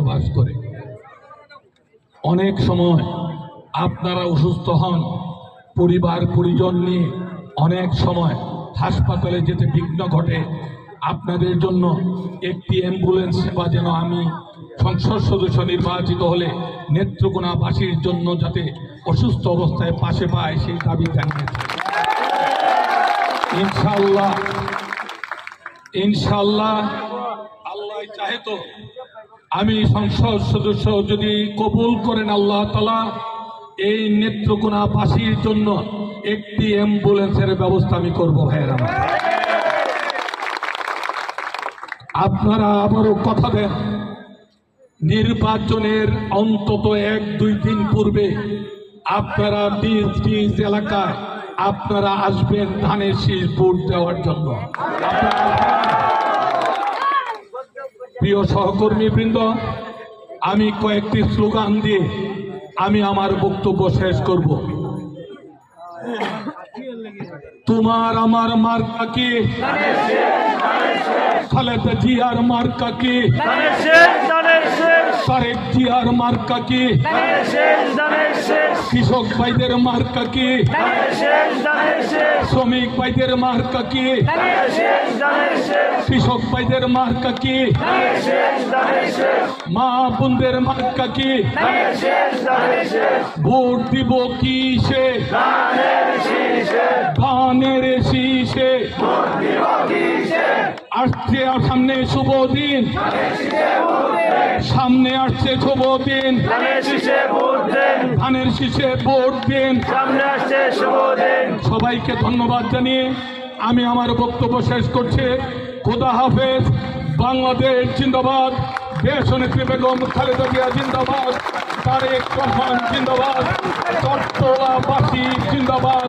বসবাস করে। অনেক সময় আপনারা অসুস্থ হন, পরিবার পরিজন নিয়ে অনেক সময় হাসপাতালে যেতে বিঘ্ন ঘটে। আপনাদের জন্য একটি অ্যাম্বুলেন্স সেবা যেন আমি সংসদ সদস্য নির্বাচিত হলে নেত্রকোনাবাসীর জন্য যাতে অসুস্থ অবস্থায় পাশে পায় সেই দাবি জানিয়েছে। ইনশাআল্লাহ ইনশাআল্লাহ আল্লাহ চাহে তো আমি সংসদ সদস্য যদি কবুল করেন আল্লাহ তাআলা, এই নেত্রকোনাবাসীর জন্য একটি অ্যাম্বুলেন্সের ব্যবস্থা আমি করব। ভাইয়েরা, আপনারা আবারও কথা দেন, নির্বাচনের অন্তত 1-2 দিন পূর্বে আপনারা নিজ নিজ এলাকায় আপনারা আসবেন ধানের শীষ ভোট দেওয়ার জন্য। প্রিয় সহকর্মী বৃন্দ, আমি কয়েকটি স্লোগান দিয়ে আমি আমার বক্তব্য শেষ করব। তোমার আমার মার্কা কি? খালেদা জিয়ার মার্কা কি? তারেক জিয়ার মার্কা কি? কৃষক ভাইদের মার্কা কি? শ্রমিক ভাইদের মার্কা কি? কৃষক ভাইদের মার্কা কি? মা বোনদের মার্কা কি? ভোট দিব কিসে? ধানের শীষে। আসছে সামনে শুভ দিন, সামনে আসছে শুভ দিন, ধানের শীষে ভোট দিন। সবাইকে ধন্যবাদ জানিয়ে আমি আমার বক্তব্য শেষ করছি। খোদা হাফেজ। বাংলাদেশ জিন্দাবাদ। দেশনেত্রী বেগম খালেদা জিয়া জিন্দাবাদ। তারেক রহমান জিন্দাবাদ। চট্টগ্রামবাসী জিন্দাবাদ।